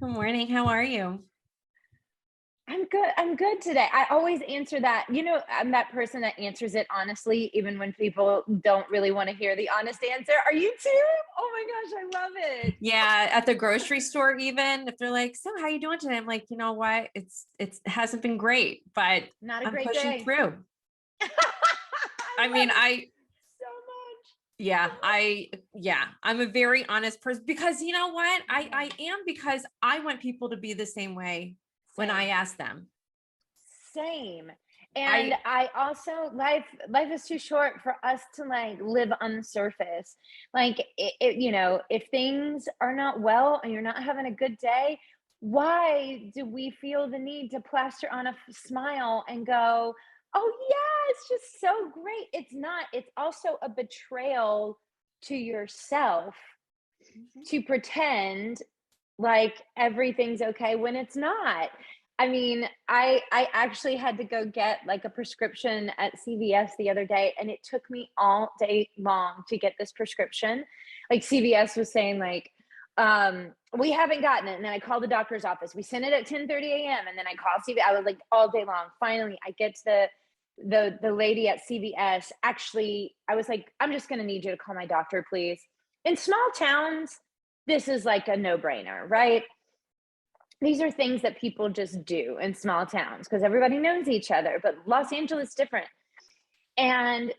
Good morning. How are you? I'm good. I'm good today. I always answer that. I'm that person that answers it honestly, even when people don't really want to hear the honest answer. Are you too? Oh my gosh, I love it. Yeah, at the grocery store, even if they're like, "So, how you doing today?" I'm like, you know what? It hasn't been great, but Not a I'm great pushing day. through. I I love mean, it I so much. I'm a very honest person because you know what? I am because I want people to be the same way when I Same. ask them. Same. And I I also life is too short for us to like live on the surface. Like if things are not well and you're not having a good day, why do we feel the need to plaster on a smile and go, "Oh yeah, it's just so great." It's not. It's also a betrayal to yourself Mhm. to pretend like everything's okay when it's not. I mean, I actually had to go get like a prescription at CVS the other day, and it took me all day long to get this prescription. Like CVS was saying like, we haven't gotten it. And then I called the doctor's office. We sent it at 10:30 a.m. And then I called CVS. I was like all day long. Finally, I get to the lady at CVS. Actually, I was like, I'm just gonna need you to call my doctor, please. In small towns, this is like a no-brainer, right? These are things that people just do in small towns because everybody knows each other, but Los Angeles different. And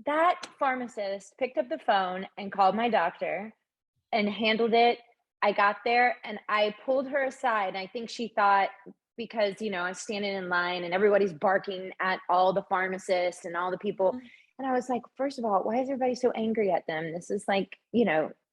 that pharmacist picked up the phone and called my doctor and handled it. I got there and I pulled her aside. And I think she thought, because I was standing in line and everybody's barking at all the pharmacists and all the people. And I was like, first of all, why is everybody so angry at them? This is like,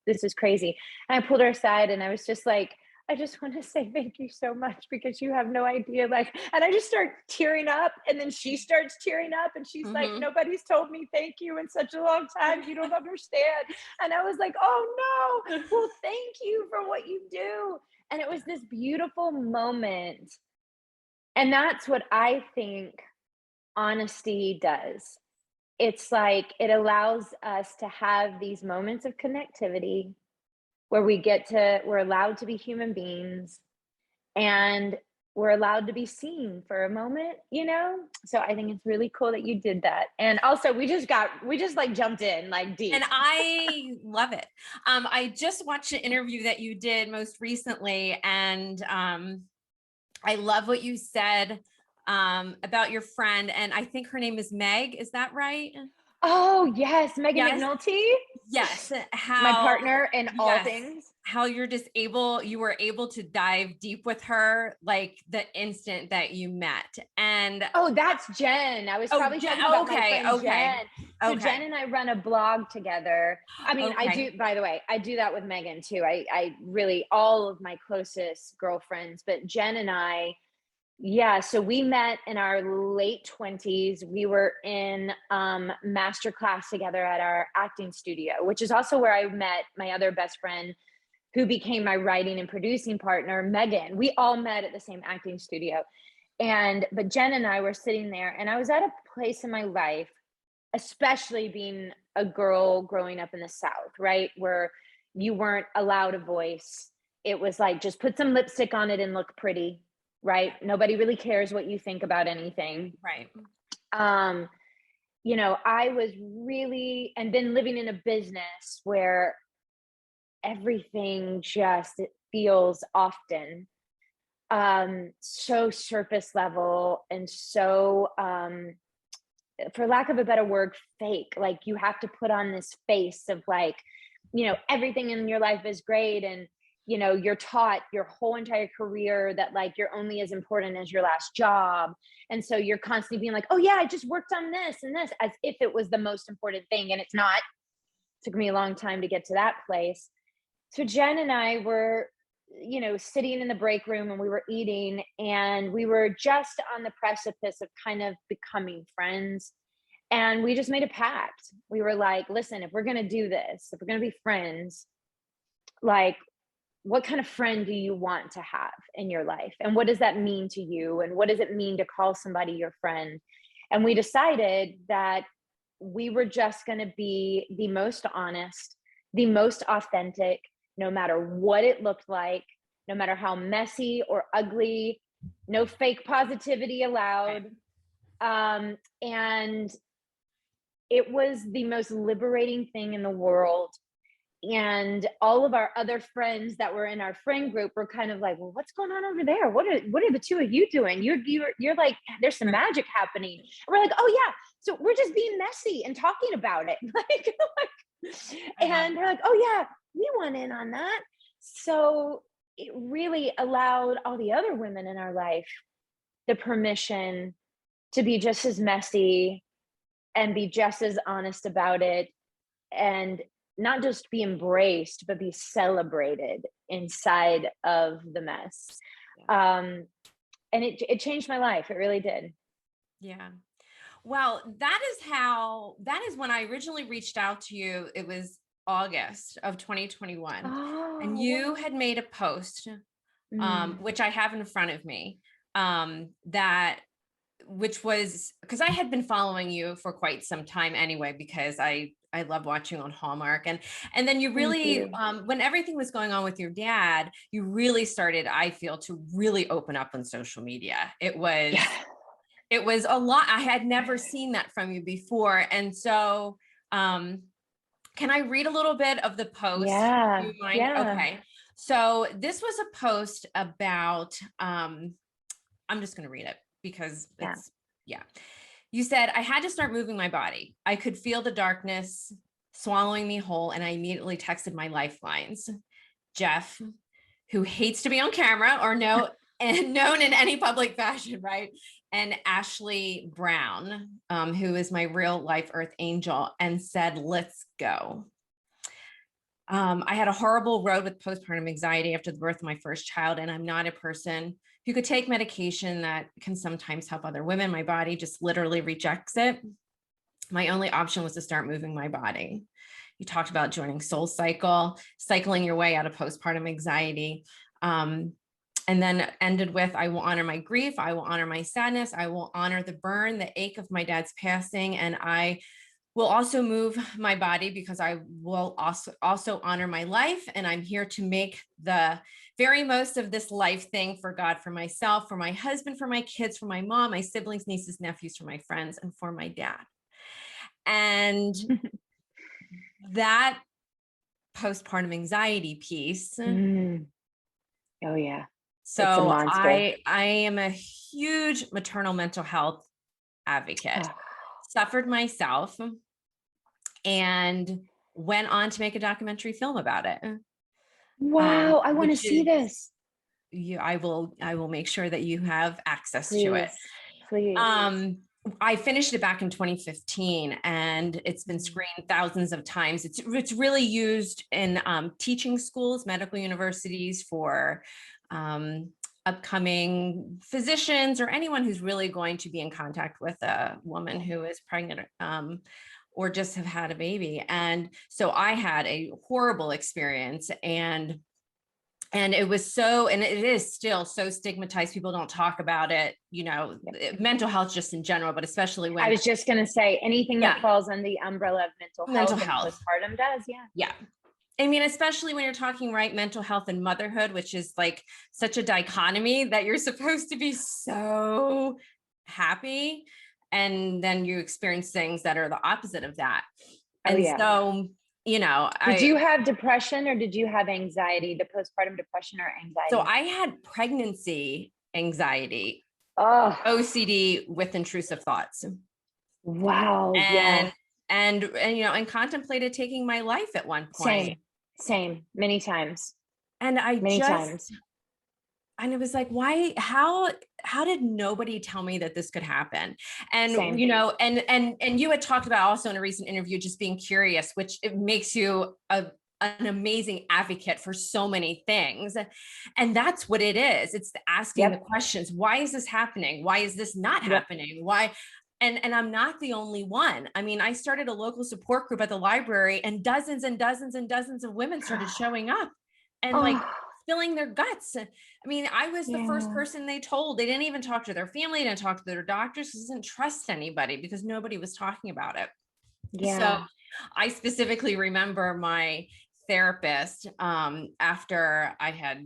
this is crazy. And I pulled her aside and I was just like, I just want to say thank you so much because you have no idea. Like, and I just start tearing up, and then she starts tearing up, and she's like, Mhm. nobody's told me thank you in such a long time. You don't understand. And I was like, oh no, well, thank you for what you do. And it was this beautiful moment. And that's what I think honesty does. It's like it allows us to have these moments of connectivity where we're allowed to be human beings, and we're allowed to be seen for a moment. So I think it's really cool that you did that. And also we just like jumped in like And deep. I love it. I just watched an interview that you did most recently, and I love what you said about your friend. And I think her name is Meg. Is that right? Oh yes, Megan Yes. McNulty, Yes. my How, partner in all yes. things. How you were able to dive deep with her like the instant that you met. And Oh, that's Jen. I was oh, probably talking about my okay. friend Okay. Jen. So Jen Okay. and I run a blog together. I mean, I Okay. do, by the way, I do that with Megan too. I really, all of my closest girlfriends, but Jen and I, yeah, so we met in our late 20s. We were in master class together at our acting studio, which is also where I met my other best friend who became my writing and producing partner, Megan. We all met at the same acting studio. But Jen and I were sitting there, and I was at a place in my life, especially being a girl growing up in the South, right? Where you weren't allowed a voice. It was like, just put some lipstick on it and look pretty, right? Nobody really cares what you think about anything. Right. Um, I was really, and then living in a business where everything just feels often so surface level and so for lack of a better word, fake. Like you have to put on this face of like, everything in your life is great. And, you're taught your whole entire career that like you're only as important as your last job. And so you're constantly being like, oh yeah, I just worked on this and this, as if it was the most important thing. And it's not. It took me a long time to get to that place. So Jen and I were, sitting in the break room and we were eating, and we were just on the precipice of kind of becoming friends. And we just made a pact. We were like, listen, if we're going to do this, if we're going to be friends, like, what kind of friend do you want to have in your life? And what does that mean to you? And what does it mean to call somebody your friend? And we decided that we were just going to be the most honest, the most authentic, no matter what it looked like. no matter how messy or ugly, no fake positivity allowed. And it was the most liberating thing in the world. And all of our other friends that were in our friend group were kind of like, well, what's going on over there? What are the two of you doing? You're like, there's some magic happening. And we're like, oh yeah. So we're just being messy and talking about it. And they're like, oh yeah, we want in on that. So it really allowed all the other women in our life the permission to be just as messy and be just as honest about it, and not just be embraced, but be celebrated inside of the mess. And it changed my life. It really did. Yeah. Well, that is when I originally reached out to you. It was August of 2021. And you had made a post, which I have in front of me, which was because I had been following you for quite some time anyway, because I love watching on Hallmark. And then you really, when everything was going on with your dad, you really started, I feel, to really open up on social media. It was a lot. I had never seen that from you before. And so, can I read a little bit of the post? Yeah. Do you mind? Yeah. Okay. So this was a post about, I'm just going to read it because it's, You said, I had to start moving my body. I could feel the darkness swallowing me whole, and I immediately texted my lifelines. Jeff, who hates to be on camera or known in any public fashion, right? And Ashley Brown, who is my real life earth angel, and said, let's go. I had a horrible road with postpartum anxiety after the birth of my first child, and I'm not a person who could take medication that can sometimes help other women. My body just literally rejects it. My only option was to start moving my body. You talked about joining Soul Cycle, cycling your way out of postpartum anxiety. And then ended with, I will honor my grief. I will honor my sadness. I will honor the burn, the ache of my dad's passing. And I will also move my body because I will also honor my life. And I'm here to make the very most of this life thing for God, for myself, for my husband, for my kids, for my mom, my siblings, nieces, nephews, for my friends, and for my dad. And that postpartum anxiety piece. Oh yeah. So I am a huge maternal mental health advocate, suffered myself, and went on to make a documentary film about it. Wow, I want to see this. I will make sure that you have access to it. Please. I finished it back in 2015, and it's been screened thousands of times. It's really used in teaching schools, medical universities, for upcoming physicians or anyone who's really going to be in contact with a woman who is pregnant or just have had a baby. And so I had a horrible experience, and it was so, and it is still so stigmatized. People don't talk about it, mental health just in general, but especially when I was just going to say anything that falls under the umbrella of mental health. Postpartum does. Yeah. I mean, especially when you're talking, right, mental health and motherhood, which is like such a dichotomy that you're supposed to be so happy, and then you experience things that are the opposite of that. And so, did you have depression or did you have anxiety, the postpartum depression or anxiety? So I had pregnancy anxiety, OCD with intrusive thoughts. Wow. And contemplated taking my life at one point. Same, many times. And and it was like, why, how did nobody tell me that this could happen? And, and you had talked about also in a recent interview, just being curious, which it makes you an amazing advocate for so many things. And that's what it is. It's asking the questions. Why is this happening? Why is this not happening? Why? And I'm not the only one. I mean, I started a local support group at the library, and dozens and dozens and dozens of women started showing up and like spilling their guts. I mean, I was the first person they told. They didn't even talk to their family, didn't talk to their doctors, because they didn't trust anybody because nobody was talking about it. So I specifically remember my therapist, after I had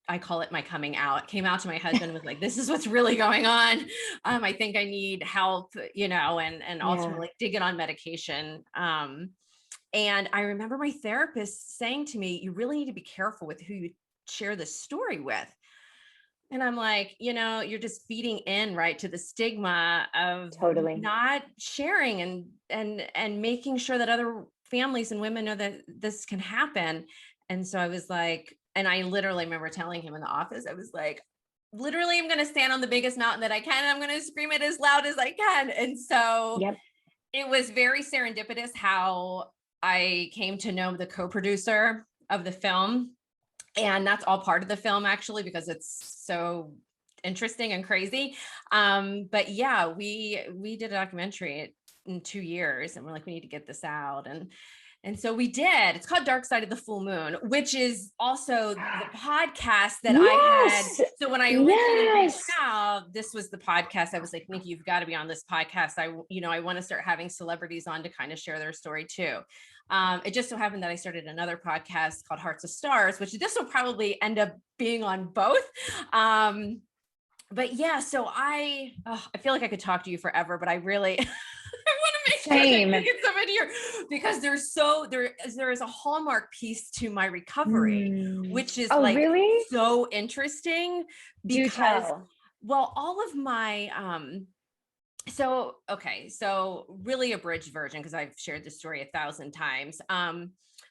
I call it my coming out. Came out to my husband and was like, this is what's really going on. I think I need help, and ultimately did get on medication. And I remember my therapist saying to me, you really need to be careful with who you share this story with. And I'm like, you're just feeding in, right, to the stigma of Totally. not sharing and making sure that other families and women know that this can happen. And so I was like, and I literally remember telling him in the office, I was like, literally, I'm going to stand on the biggest mountain that I can. And I'm going to scream it as loud as I can. And so it was very serendipitous how I came to know the co-producer of the film. And that's all part of the film, actually, because it's so interesting and crazy. But yeah, we did a documentary in 2 years, and we're like, we need to get this out. And so we did. It's called Dark Side of the Full Moon, which is also the podcast that I had. So when I originally reached out, this was the podcast. I was like, Nikki, you've got to be on this podcast. I want to start having celebrities on to kind of share their story too. It just so happened that I started another podcast called Hearts of Stars, which this will probably end up being on both. But yeah, so I feel like I could talk to you forever, but I really I want to make sure that you get some in here, because there is a Hallmark piece to my recovery, which is really? so interesting because, well, all of my so really abridged version, because I've shared this story 1,000 times.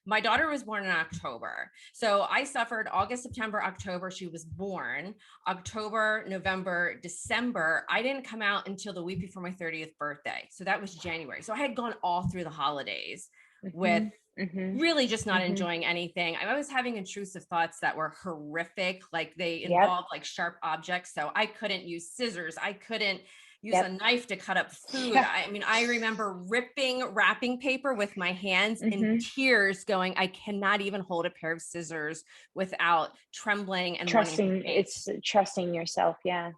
My daughter was born in October. So I suffered August, September, October. She was born October, November, December. I didn't come out until the week before my 30th birthday. So that was January. So I had gone all through the holidays with really just not enjoying anything. I was having intrusive thoughts that were horrific. Like they involved like sharp objects. So I couldn't use scissors. I couldn't use a knife to cut up food. I mean, I remember ripping wrapping paper with my hands and tears going, I cannot even hold a pair of scissors without trembling and trusting. It's trusting yourself. Yeah.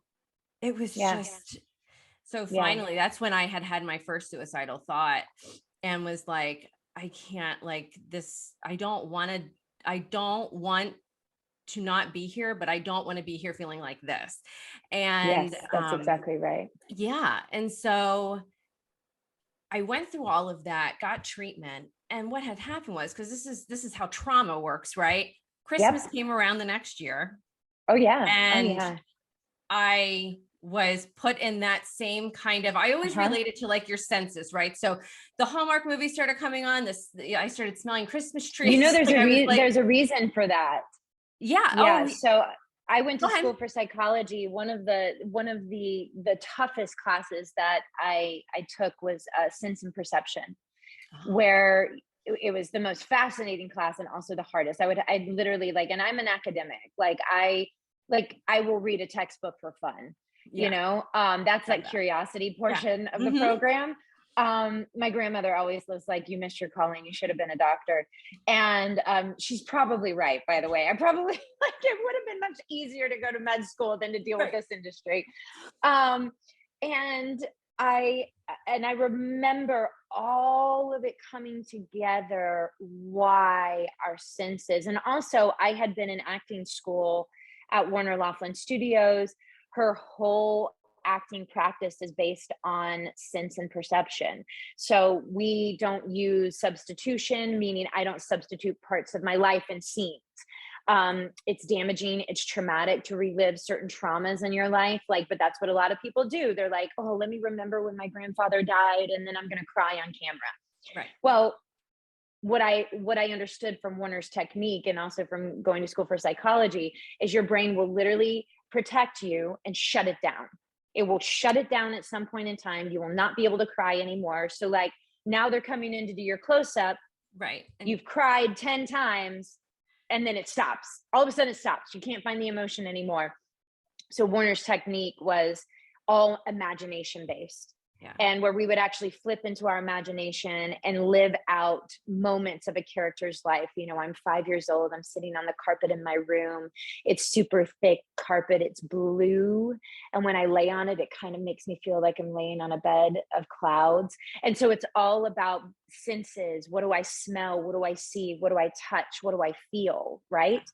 It was just, so finally, that's when I had my first suicidal thought and was like, I can't, like this. I don't want to not be here, but I don't want to be here feeling like this. And that's exactly right. Yeah. And so I went through all of that, got treatment. And what had happened was, because this is how trauma works, right? Christmas came around the next year. Oh yeah. And I was put in that same kind of, I always related to like your senses, right? So the Hallmark movies started coming on, I started smelling Christmas trees. There's a reason for that. Yeah. So I went to school for psychology. One of the toughest classes that I took was sense and perception, where it was the most fascinating class and also the hardest. I literally and I'm an academic. I will read a textbook for fun. That's like curiosity portion of the program. My grandmother always was like, you missed your calling, you should have been a doctor. And she's probably right, by the way. I probably it would have been much easier to go to med school than to deal with this industry. And I remember all of it coming together, why our senses. And also I had been in acting school at Warner Laughlin Studios. Her whole acting practice is based on sense and perception. So we don't use substitution, meaning I don't substitute parts of my life in scenes. It's damaging, it's traumatic to relive certain traumas in your life. But that's what a lot of people do. They're like, oh, let me remember when my grandfather died, and then I'm going to cry on camera. Right. Well, what I understood from Warner's technique, and also from going to school for psychology, is your brain will literally protect you and shut it down. It will shut it down at some point in time. You will not be able to cry anymore. So now they're coming in to do your close-up. Right. And you've cried 10 times and then it stops. All of a sudden it stops. You can't find the emotion anymore. So Warner's technique was all imagination based. And where we would actually flip into our imagination and live out moments of a character's life. I'm 5 years old. I'm sitting on the carpet in my room. It's super thick carpet. It's blue. And when I lay on it, it kind of makes me feel like I'm laying on a bed of clouds. And so it's all about senses. What do I smell? What do I see? What do I touch? What do I feel? Right.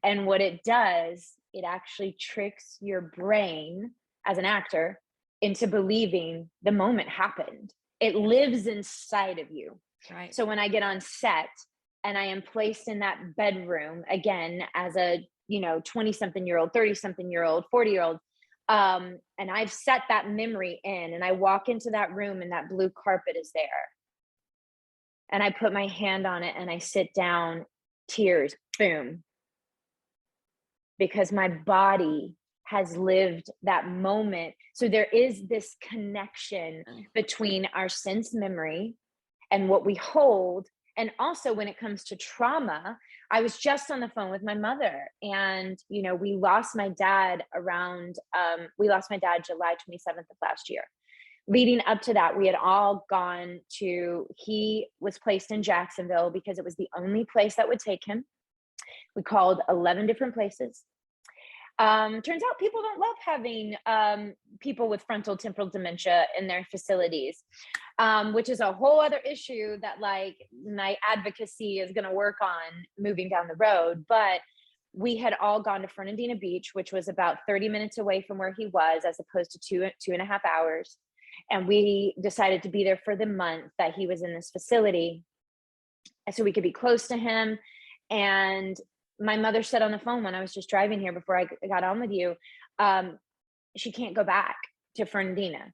And what it does, it actually tricks your brain as an actor into believing the moment happened. It lives inside of you. Right. So when I get on set and I am placed in that bedroom again as a, 20-something-year-old, 30-something-year-old, 40-year-old, and I've set that memory in, and I walk into that room and that blue carpet is there. And I put my hand on it and I sit down, tears, boom. Because my body has lived that moment. So there is this connection between our sense memory and what we hold. And also when it comes to trauma, I was just on the phone with my mother, and, we lost my dad July 27th of last year. Leading up to that, we had all gone he was placed in Jacksonville because it was the only place that would take him. We called 11 different places. Turns out people don't love having people with frontal temporal dementia in their facilities, which is a whole other issue that my advocacy is going to work on moving down the road. But we had all gone to Fernandina Beach, which was about 30 minutes away from where he was, as opposed to 2.5 hours. And we decided to be there for the month that he was in this facility, so we could be close to him. And my mother said on the phone when I was just driving here before I got on with you, she can't go back to Fernandina.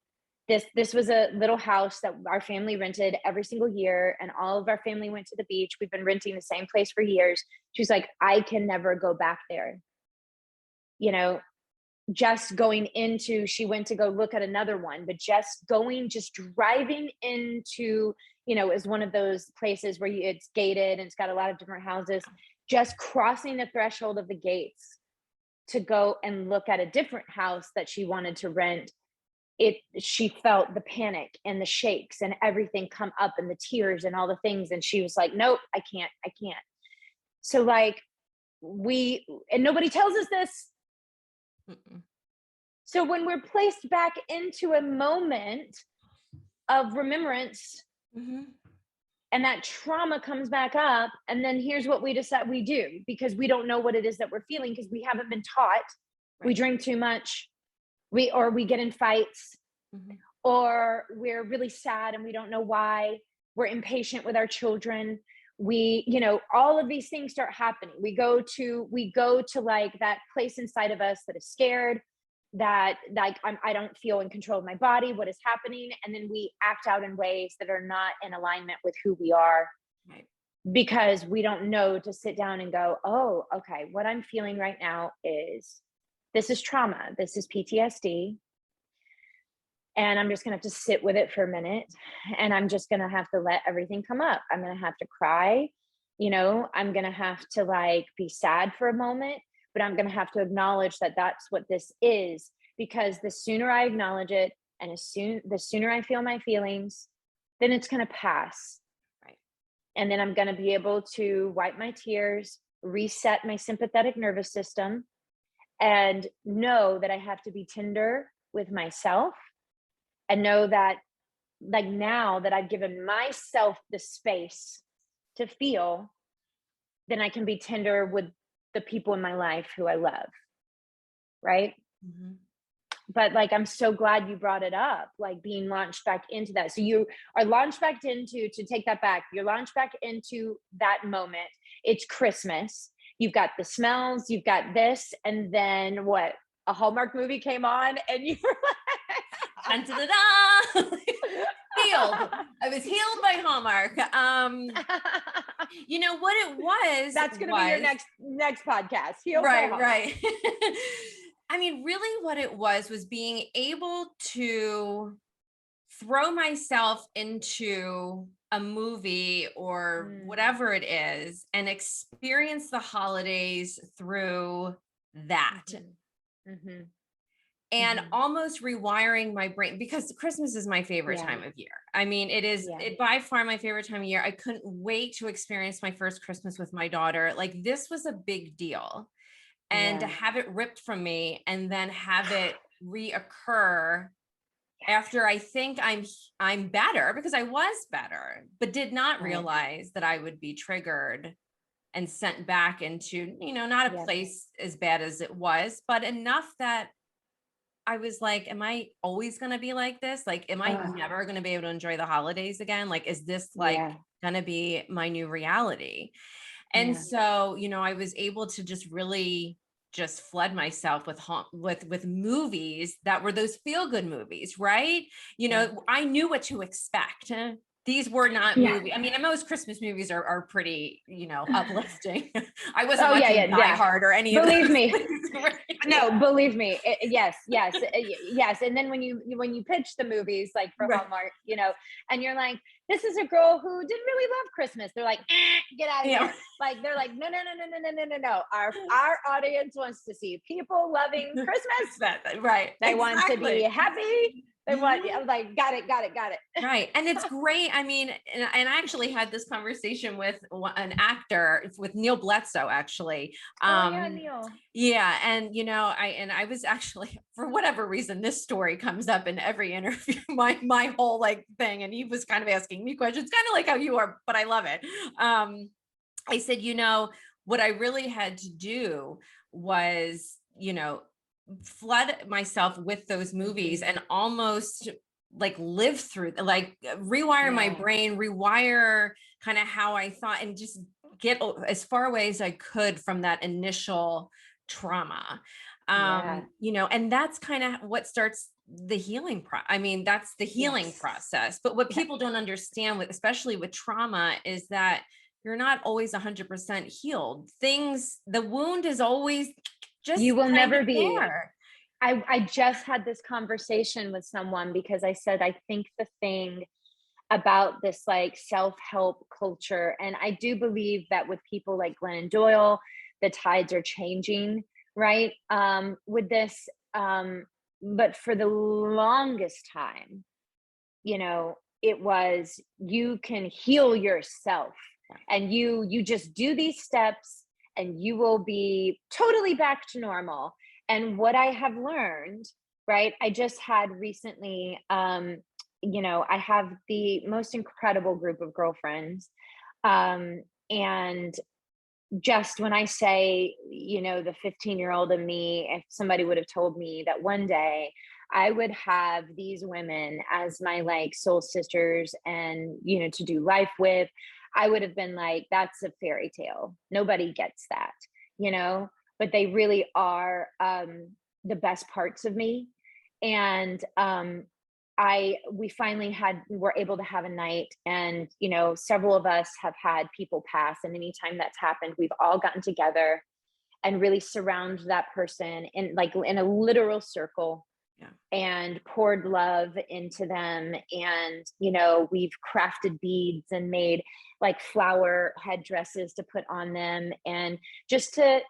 This was a little house that our family rented every single year, and all of our family went to the beach. We've been renting the same place for years. She's like, I can never go back there. She went to go look at another one, but just driving into, is one of those places where it's gated and it's got a lot of different houses. Just crossing the threshold of the gates to go and look at a different house that she wanted to rent, she felt the panic and the shakes and everything come up, and the tears and all the things. And she was like, nope, I can't. So and nobody tells us this. Mm-mm. So when we're placed back into a moment of remembrance, and that trauma comes back up, and then here's what we decide we do, because we don't know what it is that we're feeling, because we haven't been taught. Right. We drink too much, we get in fights, or we're really sad and we don't know why. We're impatient with our children. All of these things start happening. We go to that place inside of us that is scared, that I don't feel in control of my body, what is happening. And then we act out in ways that are not in alignment with who we are, right? Because we don't know to sit down and go, oh, okay, what I'm feeling right now this is trauma. This is PTSD. And I'm just going to have to sit with it for a minute. And I'm just going to have to let everything come up. I'm going to have to cry. I'm going to have to be sad for a moment, but I'm going to have to acknowledge that that's what this is, because the sooner I acknowledge it, and the sooner I feel my feelings, then it's going to pass. Right. And then I'm going to be able to wipe my tears, reset my sympathetic nervous system, and know that I have to be tender with myself, and know that now that I've given myself the space to feel, then I can be tender with the people in my life who I love. Right. But I'm so glad you brought it up, being launched back into that. So you are launched back into, to take that back, you're launched back into that moment. It's Christmas. You've got the smells, you've got this, and then what? A Hallmark movie came on and you were like, healed. I was healed by Hallmark. What it was. That's going to be your next podcast. Healed right, by right. I mean, really what it was being able to throw myself into a movie or whatever it is and experience the holidays through that. And almost rewiring my brain, because Christmas is my favorite time of year. I mean, it is by far my favorite time of year. I couldn't wait to experience my first Christmas with my daughter. This was a big deal. And to have it ripped from me and then have it reoccur after I think I'm better, because I was better, but did not realize that I would be triggered and sent back into, not a Yeah. place as bad as it was, but enough that I was like, am I always going to be like this? Like, am I Ugh, never going to be able to enjoy the holidays again? Like, is this like yeah. going to be my new reality? And Yeah. so, I was able to just really just flood myself with movies that were those feel good movies, right? Yeah. I knew what to expect. These were not Yeah. movie. I mean, most Christmas movies are pretty, uplifting. I wasn't Oh yeah, watching yeah, Die yeah. Hard or any of Believe those me. things. Right? No, believe me. Yes, yes, yes. And then when you pitch the movies like for Right. Hallmark, and you're like, this is a girl who didn't really love Christmas. They're like, get out of Yeah. here. Like they're like, no, no, no, no, no, no, no, no, no. Our audience wants to see people loving Christmas. Right. They want to be Exactly. happy. They want. Mhm. I'm like, got it, got it, got it. Right. And it's great. I mean, and I actually had this conversation with an actor, with Neil Bledsoe, actually. Oh yeah, Um, Neil. yeah. And, I was actually, for whatever reason, this story comes up in every interview, my whole like thing. And he was kind of asking me questions, kind of like how you are, but I love it. I said, what I really had to do was, flood myself with those movies and almost like live through, like rewire my Yeah, brain, rewire kind of how I thought, and just get as far away as I could from that initial trauma. yeah. And that's kind of what starts the healing I mean, that's the healing Yes, process. But what yes. people don't understand with, especially with trauma, is that you're not always 100% healed. The wound is always You just will kind of never be. there. I just had this conversation with someone because I said, I think the thing about this like self-help culture, and I do believe that with people like Glennon Doyle, the tides are changing, right? With this, but for the longest time, it was you can heal yourself and you just do these steps and you will be totally back to normal. And what I have learned, right, I just had recently, I have the most incredible group of girlfriends, and just when I say, the 15-year-old in me, if somebody would have told me that one day I would have these women as my like soul sisters and, to do life with, I would have been like, that's a fairy tale. Nobody gets that, you know, but they really are the best parts of me. And we finally were able to have a night, and several of us have had people pass, and anytime that's happened we've all gotten together and really surround that person in a literal circle, Yeah. and poured love into them. And we've crafted beads and made like flower headdresses to put on them, and just to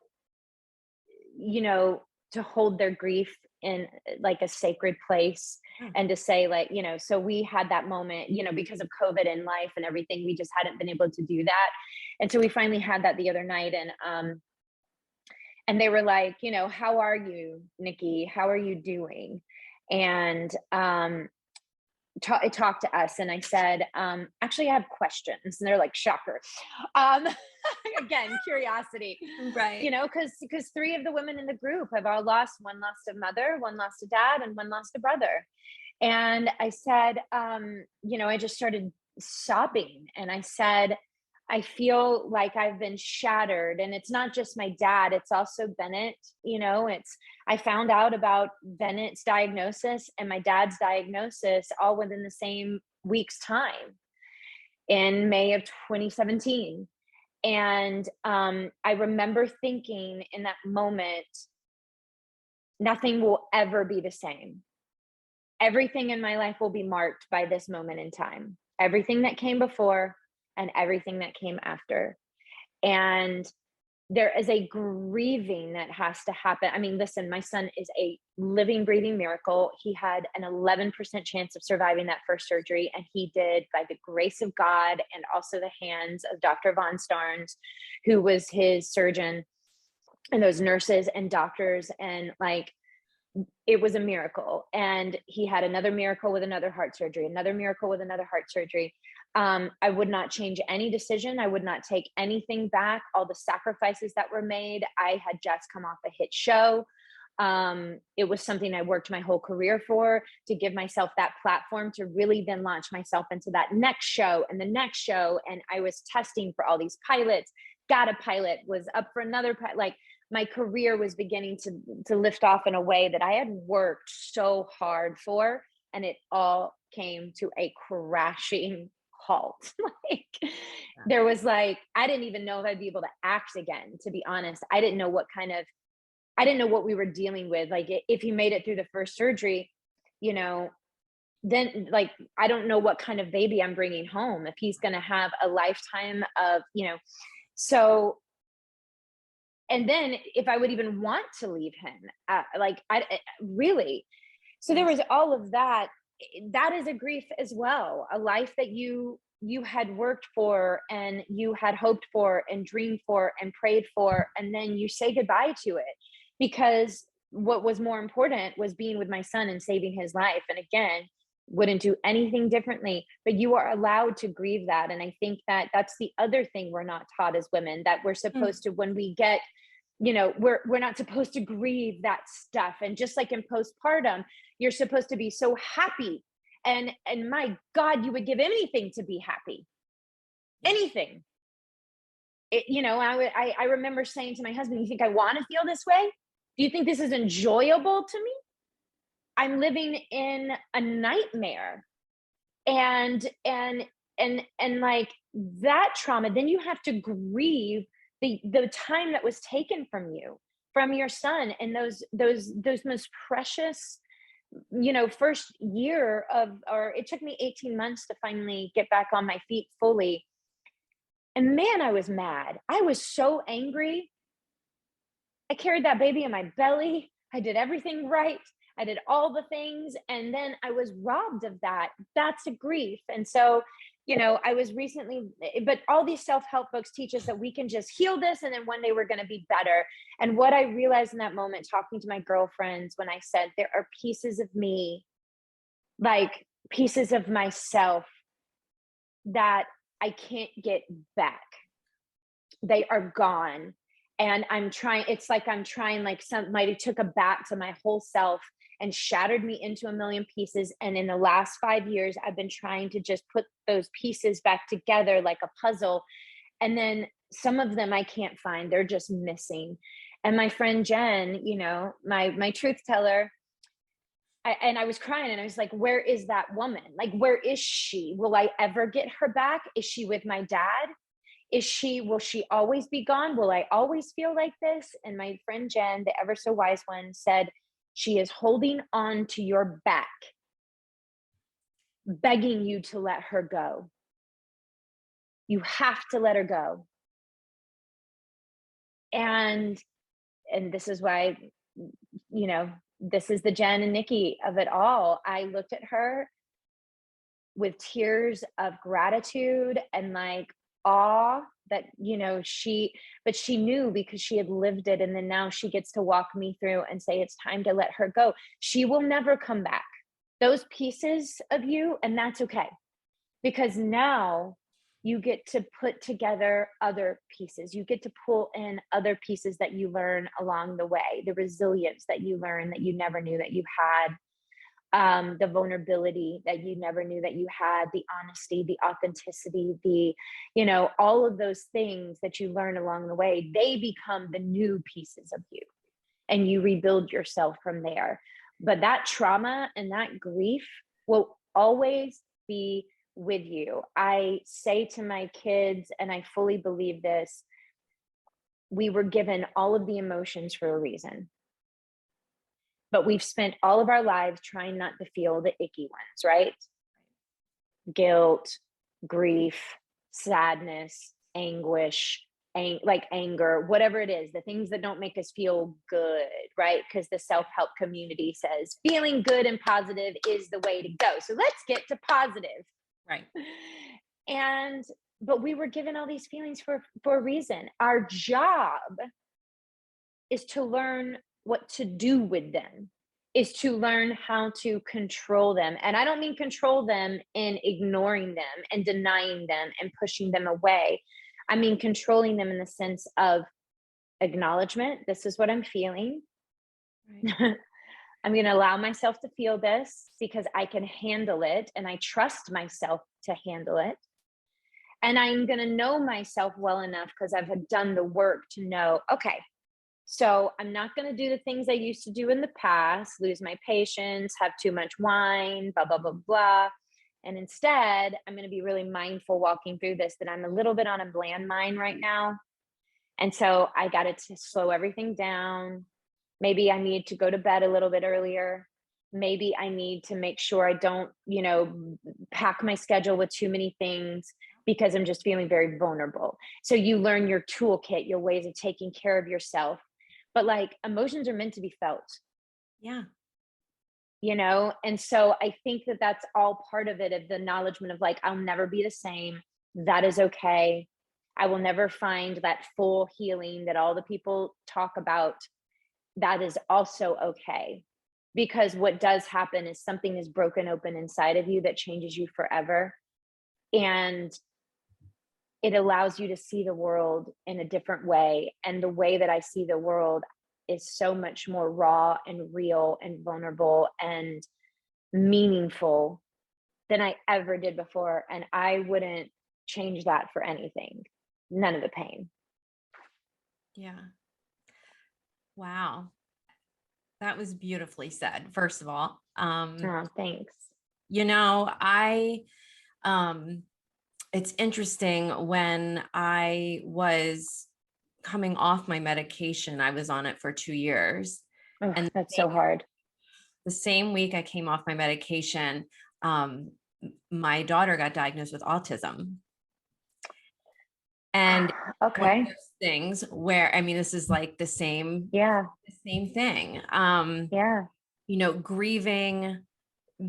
hold their grief in like a sacred place, Yeah. and to say like, so we had that moment, because of COVID and life and everything, we just hadn't been able to do that. And so we finally had that the other night, and they were like, how are you, Nikki? How are you doing? And talked to us, and I said, actually I have questions. And they're like, shocker. um Again, curiosity, Right. because three of the women in the group have all lost. One lost a mother, one lost a dad, and one lost a brother. And I said, I just started sobbing, and I said, I feel like I've been shattered. And it's not just my dad, it's also Bennett. I found out about Bennett's diagnosis and my dad's diagnosis all within the same week's time, in May of 2017. And I remember thinking in that moment, nothing will ever be the same. Everything in my life will be marked by this moment in time. Everything that came before and everything that came after. And there is a grieving that has to happen. I mean, listen, my son is a living, breathing miracle. He had an 11% chance of surviving that first surgery. And he did, by the grace of God and also the hands of Dr. Von Starnes, who was his surgeon, and those nurses and doctors. And like, it was a miracle. And he had another miracle with another heart surgery, another miracle with another heart surgery. I would not change any decision. I would not take anything back. All the sacrifices that were made. I had just come off a hit show. It was something I worked my whole career for, to give myself that platform to really then launch myself into that next show and the next show. And I was testing for all these pilots, got a pilot, was up for another pilot. Like, my career was beginning to lift off in a way that I had worked so hard for, and it all came to a crashing halt. Like, there was like, I didn't even know if I'd be able to act again, to be honest. I didn't know what we were dealing with. Like, if he made it through the first surgery, you know, then like, I don't know what kind of baby I'm bringing home, if he's going to have a lifetime of, so, and then if I would even want to leave him, really. So there was all of that. That is a grief as well, a life that you had worked for, and you had hoped for and dreamed for and prayed for, and then you say goodbye to it, because what was more important was being with my son and saving his life. And again, wouldn't do anything differently, but you are allowed to grieve that. And I think that that's the other thing we're not taught as women, that we're supposed to, when we get, we're not supposed to grieve that stuff. And just like in postpartum, you're supposed to be so happy, and my God, you would give anything to be happy, anything. I remember saying to my husband, "You think I want to feel this way? Do you think this is enjoyable to me? I'm living in a nightmare." And like, that trauma, then you have to grieve the time that was taken from you, from your son, and those most precious, first year or it took me 18 months to finally get back on my feet fully. And man, I was mad. I was so angry. I carried that baby in my belly. I did everything right. I did all the things. And then I was robbed of that. That's a grief. And so, I was recently, but all these self-help books teach us that we can just heal this, and then one day we're going to be better. And what I realized in that moment, talking to my girlfriends, when I said, there are pieces of me, like pieces of myself, that I can't get back. They are gone. And it's like I'm trying, like somebody took a bat to my whole self and shattered me into a million pieces. And in the last 5 years, I've been trying to just put those pieces back together like a puzzle. And then some of them I can't find, they're just missing. And my friend Jen, my truth teller, I was crying, and I was like, where is that woman? Like, where is she? Will I ever get her back? Is she with my dad? Will she always be gone? Will I always feel like this? And my friend Jen, the ever so wise one, said, she is holding on to your back, begging you to let her go. You have to let her go. And this is why, this is the Jen and Nikki of it all. I looked at her with tears of gratitude and like awe that, but she knew, because she had lived it. And then now she gets to walk me through and say, it's time to let her go. She will never come back. Those pieces of you, and that's okay, because now you get to put together other pieces. You get to pull in other pieces that you learn along the way, the resilience that you learn that you never knew that you had, the vulnerability that you never knew that you had, the honesty, the authenticity, all of those things that you learn along the way, they become the new pieces of you, and you rebuild yourself from there. But that trauma and that grief will always be with you. I say to my kids, and I fully believe this, we were given all of the emotions for a reason. But we've spent all of our lives trying not to feel the icky ones, right? Guilt, grief, sadness, anguish, anger, whatever it is, the things that don't make us feel good, right? Because the self-help community says feeling good and positive is the way to go. So let's get to positive. Right. But we were given all these feelings for a reason. Our job is to learn what to do with them. is to learn how to control them. And I don't mean control them in ignoring them and denying them and pushing them away. I mean controlling them in the sense of acknowledgement. This is what I'm feeling. Right. I'm going to allow myself to feel this because I can handle it and I trust myself to handle it. And I'm going to know myself well enough because I've done the work to know, okay, so I'm not going to do the things I used to do in the past, lose my patience, have too much wine, blah, blah, blah, blah. And instead, I'm going to be really mindful walking through this that I'm a little bit on a landmine right now. And so I got to slow everything down. Maybe I need to go to bed a little bit earlier. Maybe I need to make sure I don't, pack my schedule with too many things because I'm just feeling very vulnerable. So you learn your toolkit, your ways of taking care of yourself. But like emotions are meant to be felt. Yeah. And so I think that that's all part of it, of the acknowledgement of like, I'll never be the same. That is okay. I will never find that full healing that all the people talk about. That is also okay. Because what does happen is something is broken open inside of you that changes you forever. And it allows you to see the world in a different way. And the way that I see the world is so much more raw and real and vulnerable and meaningful than I ever did before. And I wouldn't change that for anything. None of the pain. Yeah. Wow. That was beautifully said, first of all. Oh, thanks. It's interesting, when I was coming off my medication, I was on it for 2 years. Oh, And that's so hard. the same week I came off my medication, my daughter got diagnosed with autism. And one of Okay. those things where, I mean, this is like the same Yeah. thing. Yeah.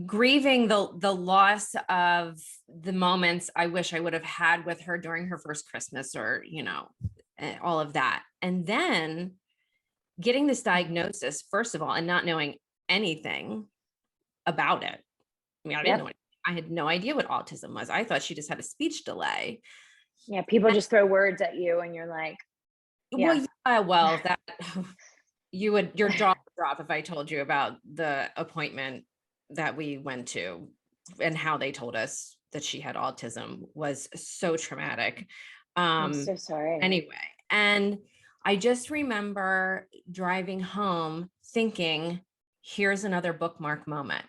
Grieving the loss of the moments I wish I would have had with her during her first Christmas, or all of that. And then getting this diagnosis, first of all, and not knowing anything about it. I mean, I didn't know Yep. anything. I had no idea what autism was. I thought she just had a speech delay. Yeah. People just throw words at you and you're like, yeah. Well, that your jaw would drop if I told you about the appointment that we went to and how they told us that she had autism. Was so traumatic. I'm so sorry. Anyway, and I just remember driving home thinking, here's another bookmark moment.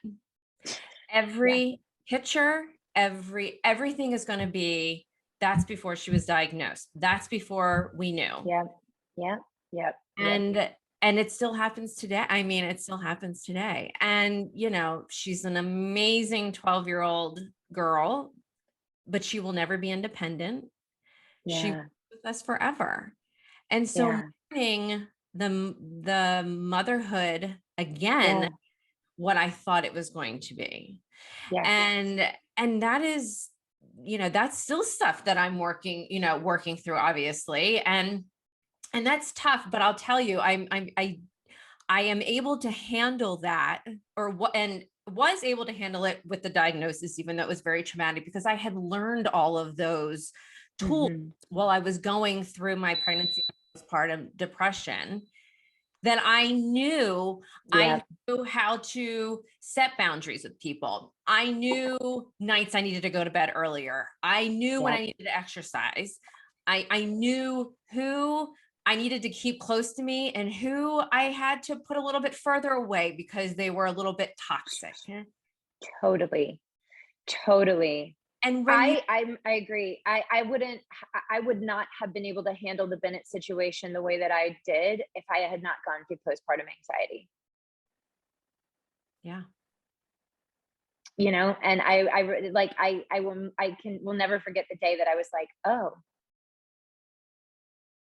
Every picture, everything is going to be, that's before she was diagnosed. That's before we knew. Yep. Yep. Yep. And it still happens today. I mean, it still happens today. And, she's an amazing 12-year-old girl, but she will never be independent. She will be with us forever. And so mourning the motherhood again, what I thought it was going to be. And that is, that's still stuff that I'm working through, obviously. And that's tough, but I'll tell you, I am able to handle that, and was able to handle it with the diagnosis, even though it was very traumatic, because I had learned all of those tools while I was going through my pregnancy and postpartum depression. That I knew how to set boundaries with people. I knew nights I needed to go to bed earlier. I knew when I needed to exercise. I knew who I needed to keep close to me and who I had to put a little bit further away because they were a little bit toxic. Totally. And I agree. I would not have been able to handle the Bennett situation the way that I did if I had not gone through postpartum anxiety. Yeah. And I will never forget the day that I was like, oh,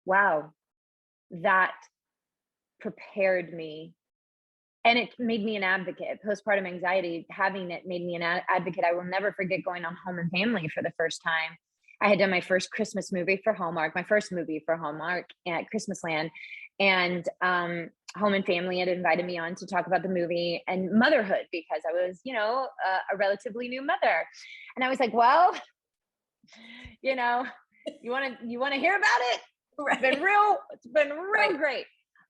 wow, that prepared me. And it made me an advocate. Postpartum anxiety, having it made me an advocate. I will never forget going on Home and Family for the first time. I had done my first Christmas movie for Hallmark, my first movie for Hallmark at Christmasland. And Home and Family had invited me on to talk about the movie and motherhood because I was, a relatively new mother. And I was like, well, you know, you want to hear about it? Right. It's been real Right. great.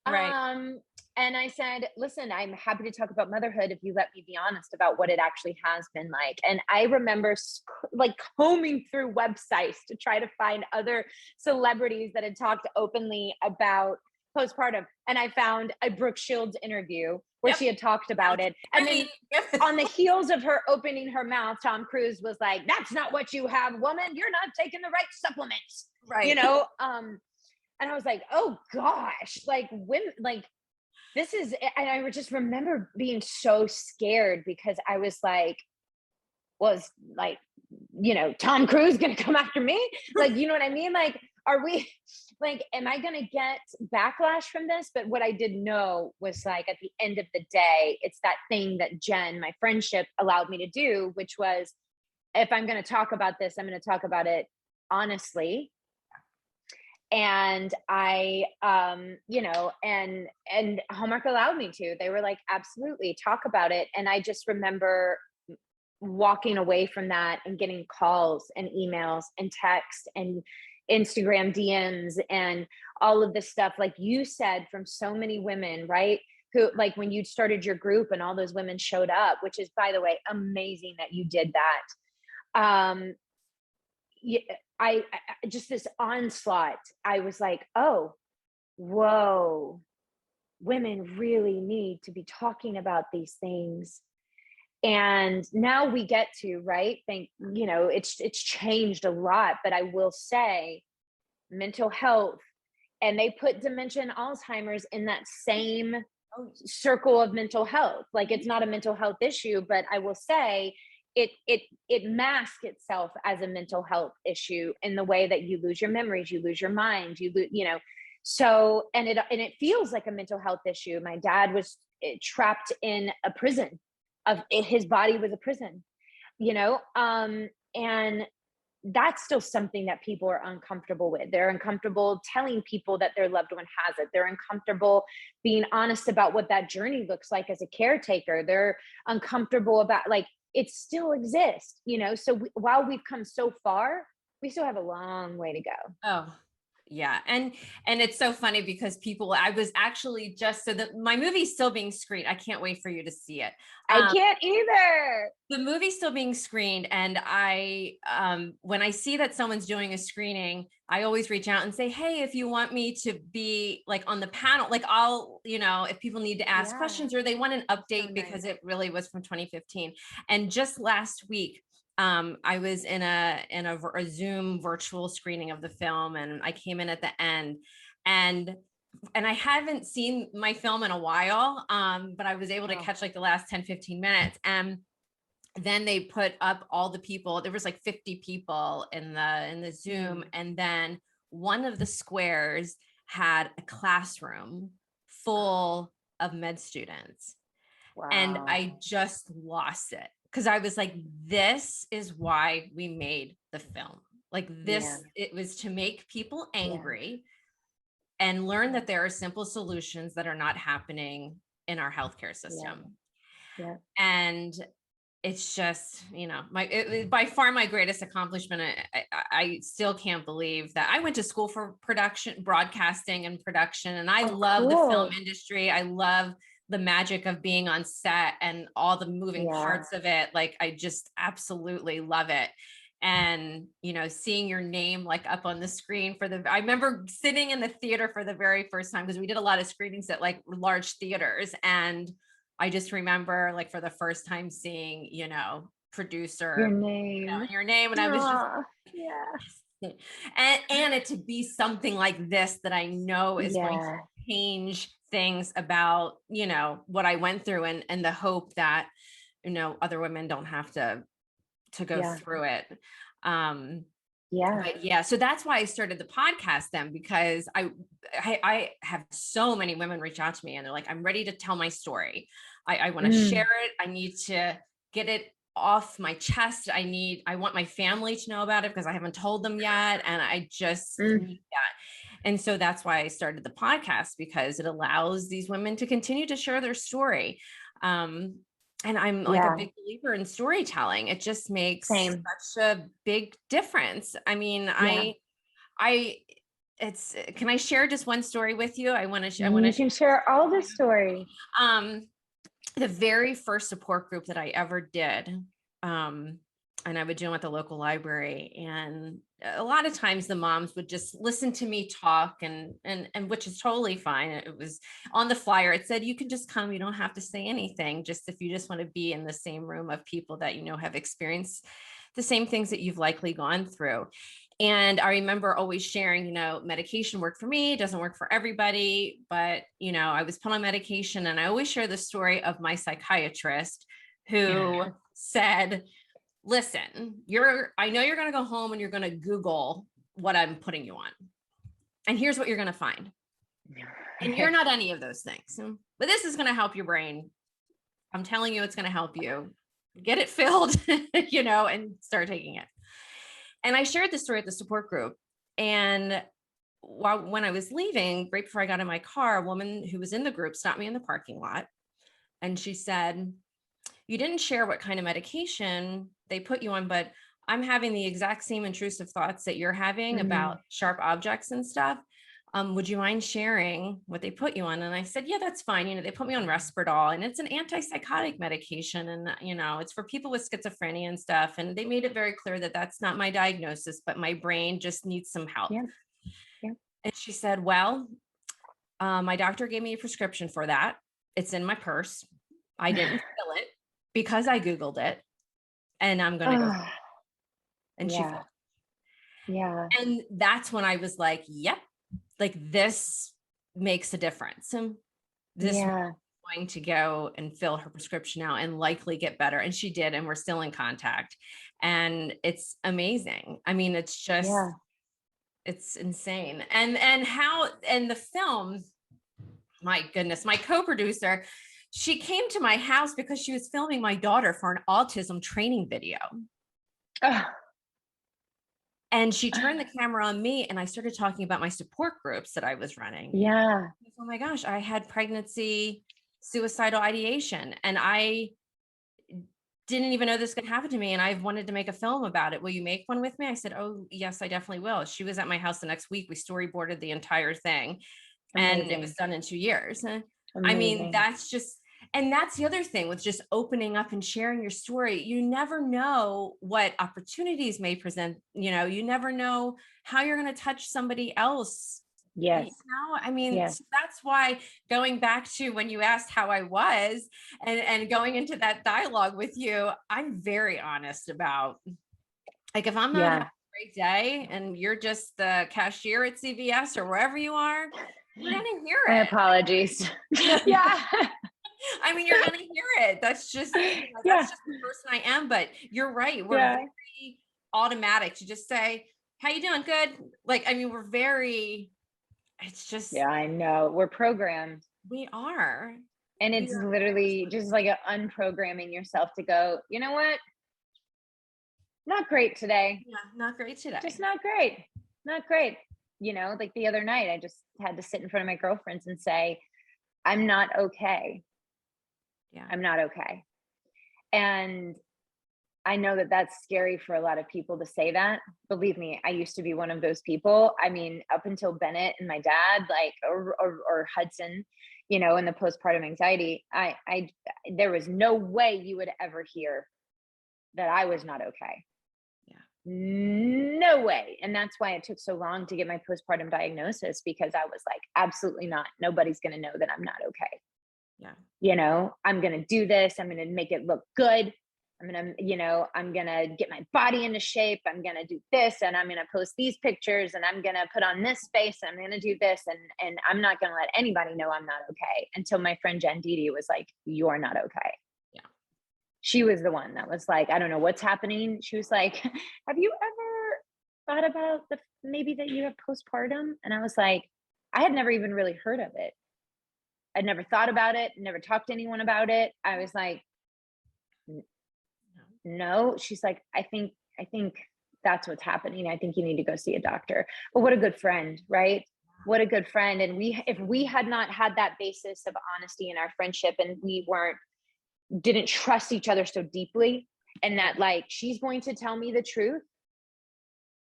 Right. And I said, listen, I'm happy to talk about motherhood if you let me be honest about what it actually has been like. And I remember like combing through websites to try to find other celebrities that had talked openly about postpartum. And I found a Brooke Shields interview where Yep. she had talked about it. And then on the heels of her opening her mouth, Tom Cruise was like, that's not what you have, woman. You're not taking the right supplements. Right. And I was like, oh gosh, like women, like this is, and I just remember being so scared because I was like, was like, Tom Cruise gonna come after me? Like, you know what I mean? Like, are we like, am I gonna get backlash from this? But what I did know was like at the end of the day, it's that thing that Jen, my friendship, allowed me to do, which was if I'm gonna talk about this, I'm gonna talk about it honestly. And I and Hallmark allowed me to. They were like, absolutely, talk about it. And I just remember walking away from that and getting calls and emails and text and Instagram DMs and all of this stuff, like you said, from so many women, right? Who, like, when you started your group and all those women showed up, which is, by the way, amazing that you did that. Yeah, I just this onslaught. I was like, oh, whoa, women really need to be talking about these things. And now we get to, right? It's changed a lot, but I will say mental health, and they put dementia and Alzheimer's in that same circle of mental health. Like, it's not a mental health issue, but I will say it masks itself as a mental health issue in the way that you lose your memories, you lose your mind, so, and it feels like a mental health issue. My dad was trapped in a prison his body was a prison, and that's still something that people are uncomfortable with. They're uncomfortable telling people that their loved one has it. They're uncomfortable being honest about what that journey looks like as a caretaker. They're uncomfortable about, like, it still exists, so while we've come so far, we still have a long way to go. Oh, yeah. And it's so funny because I was actually just, so that my movie's still being screened. I can't wait for you to see it. I can't either. The movie's still being screened. And when I see that someone's doing a screening, I always reach out and say, hey, if you want me to be like on the panel, like I'll, if people need to ask questions or they want an update, because it really was from 2015. And just last week, I was in a Zoom virtual screening of the film, and I came in at the end, and I haven't seen my film in a while, but I was able to catch like the last 10-15 minutes. And then they put up all the people. There was like 50 people in the Zoom, and then one of the squares had a classroom full of med students. Wow. And I just lost it, because I was like, this is why we made the film. Like this, it was to make people angry and learn that there are simple solutions that are not happening in our healthcare system. Yeah. And it's just, by far my greatest accomplishment. I still can't believe that I went to school for broadcasting and production. And I love the film industry. I love the magic of being on set and all the moving parts of it. Like, I just absolutely love it. And, seeing your name like up on the screen I remember sitting in the theater for the very first time, because we did a lot of screenings at like large theaters. And I just remember, like, for the first time seeing, producer, your name. And I was just, and it to be something like this that I know is going to change things about, what I went through, and the hope that, other women don't have to go through it. So that's why I started the podcast then, because I have so many women reach out to me and they're like, I'm ready to tell my story. I want to share it. I need to get it off my chest. I want my family to know about it because I haven't told them yet. And I just need that. And so that's why I started the podcast, because it allows these women to continue to share their story. And I'm like a big believer in storytelling. It just makes such a big difference. I mean, can I share just one story with you? I want to You can share all the story. The very first support group that I ever did, and I would do them at the local library, and a lot of times the moms would just listen to me talk, and which is totally fine. It was on the flyer. It said, you can just come. You don't have to say anything. Just if you just want to be in the same room of people that, have experienced the same things that you've likely gone through. And I remember always sharing, medication worked for me, doesn't work for everybody, but, I was put on medication, and I always share the story of my psychiatrist who said, listen, I know you're going to go home and you're going to Google what I'm putting you on. And here's what you're going to find. And you're not any of those things, but this is going to help your brain. I'm telling you, it's going to help you get it filled, and start taking it. And I shared this story at the support group. And when I was leaving, right before I got in my car, a woman who was in the group stopped me in the parking lot. And she said, you didn't share what kind of medication they put you on, but I'm having the exact same intrusive thoughts that you're having about sharp objects and stuff. Would you mind sharing what they put you on? And I said, yeah, that's fine. They put me on Risperdal, and it's an antipsychotic medication. And, it's for people with schizophrenia and stuff. And they made it very clear that that's not my diagnosis, but my brain just needs some help. Yeah. And she said, well, my doctor gave me a prescription for that. It's in my purse. I didn't fill it because I Googled it, and I'm going to go. And she filled it. Yeah. And that's when I was like, yep. Like, this makes a difference. And this is going to go and fill her prescription now and likely get better. And she did, and we're still in contact. And it's amazing. I mean, it's just, it's insane. And the film, my goodness, my co-producer, she came to my house because she was filming my daughter for an autism training video. And she turned the camera on me, and I started talking about my support groups that I was running. Yeah. Oh my gosh, I had pregnancy, suicidal ideation, and I didn't even know this could happen to me. And I've wanted to make a film about it. Will you make one with me? I said, oh, yes, I definitely will. She was at my house the next week. We storyboarded the entire thing. Amazing. And it was done in 2 years. Amazing. I mean, and that's the other thing with just opening up and sharing your story. You never know what opportunities may present. You never know how you're going to touch somebody else. Yes. I mean, yes. That's why, going back to when you asked how I was and going into that dialogue with you, I'm very honest about, like, if I'm not having a great day and you're just the cashier at CVS or wherever you are, you're going to hear it. My apologies. Yeah. I mean, you're going to hear it. That's just, that's just the person I am. But you're right. We're very automatic to just say, how you doing? Good. Like, I mean, we're very, it's just. Yeah, I know. We're programmed. We are. And it's literally just like unprogramming yourself to go, you know what? Not great today. Yeah, not great today. Just not great. Not great. Like the other night, I just had to sit in front of my girlfriends and say, I'm not okay. Yeah. I'm not okay. And I know that that's scary for a lot of people to say that. Believe me, I used to be one of those people. I mean, up until Bennett and my dad, or Hudson, in the postpartum anxiety, there was no way you would ever hear that I was not okay. Yeah. No way. And that's why it took so long to get my postpartum diagnosis, because I was like, absolutely not. Nobody's going to know that I'm not okay. Yeah. I'm going to do this. I'm going to make it look good. I'm going to get my body into shape. I'm going to do this, and I'm going to post these pictures, and I'm going to put on this face, and I'm going to do this. And I'm not going to let anybody know I'm not okay, until my friend Jen Didi was like, you're not okay. Yeah. She was the one that was like, I don't know what's happening. She was like, have you ever thought about maybe that you have postpartum? And I was like, I had never even really heard of it. I'd never thought about it, never talked to anyone about it. I was like, no. She's like, I think that's what's happening. I think you need to go see a doctor. But what a good friend, right? what a good friend. And if we had not had that basis of honesty in our friendship, and we didn't trust each other so deeply, and that like, she's going to tell me the truth,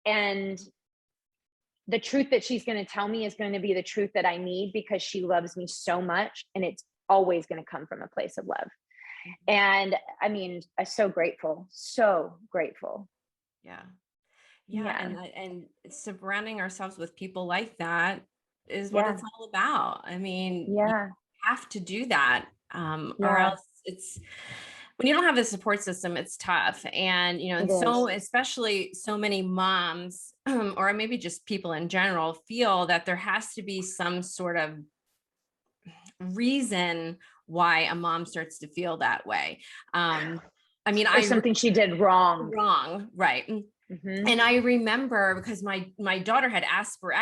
and the truth that she's going to tell me is going to be the truth that I need, because she loves me so much, and it's always going to come from a place of love. And I mean, I'm so grateful, so grateful. Yeah. Yeah. And surrounding ourselves with people like that is what it's all about. I mean, you have to do that. Or else it's, when you don't have a support system, it's tough. And, you know, and so, especially so many moms, or maybe just people in general, feel that there has to be some sort of reason why a mom starts to feel that way. I mean, or something she did wrong. Right. Mm-hmm. And I remember, because my daughter had asked for,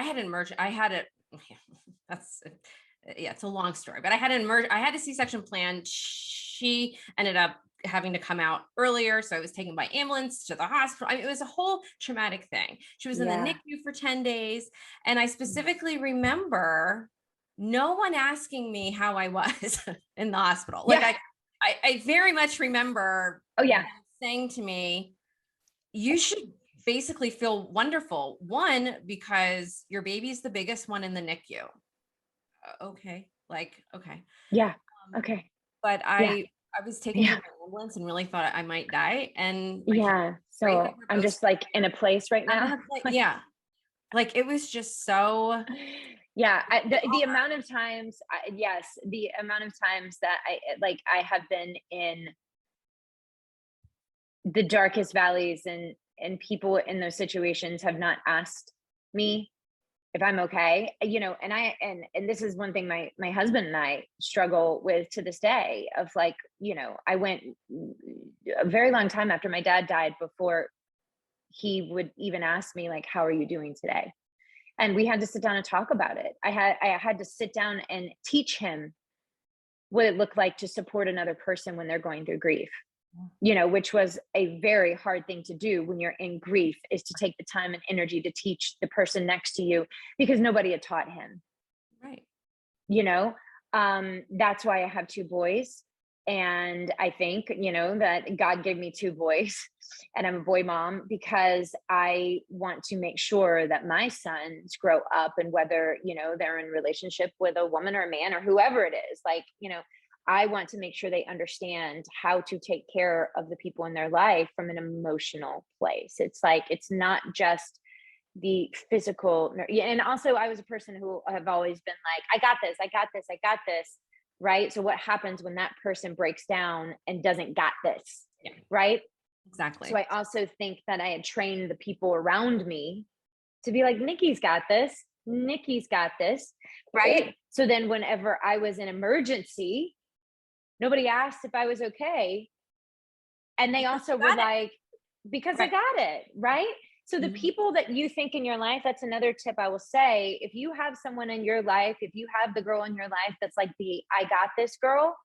it's a long story, but I had a C-section planned. She ended up having to come out earlier, so I was taken by ambulance to the hospital. I mean, it was a whole traumatic thing. She was in the NICU for 10 days. And I specifically remember no one asking me how I was in the hospital. Like I very much remember saying to me, you should basically feel wonderful. One, because your baby's the biggest one in the NICU. Okay. Yeah. Okay. But I was taken to the ambulance and really thought I might die. And so I'm just like in a place right now. Like it was just so. The amount of times, the amount of times that I have been in the darkest valleys, and people in those situations have not asked me if I'm okay, you know, and this is one thing my husband and I struggle with to this day, of like, you know, I went a very long time after my dad died before he would even ask me, like, how are you doing today? And we had to sit down and talk about it. I had to sit down and teach him what it looked like to support another person when they're going through grief, you know, which was a very hard thing to do when you're in grief, is to take the time and energy to teach the person next to you, because nobody had taught him. Right. You know, that's why I have 2 boys. And I think, you know, that God gave me 2 boys, and I'm a boy mom, because I want to make sure that my sons grow up, and whether, you know, they're in relationship with a woman or a man or whoever it is, like, you know, I want to make sure they understand how to take care of the people in their life from an emotional place. It's like, it's not just the physical. And also, I was a person who have always been like, I got this. Right. So what happens when that person breaks down and doesn't got this? Right. Exactly. So I also think that I had trained the people around me to be like, Nikki's got this. Right. So then whenever I was in emergency, nobody asked if I was okay. And they also were like, because I got it. Right. So the people that you think in your life, that's another tip I will say. If you have someone in your life, if you have the girl in your life that's like the I got this girl,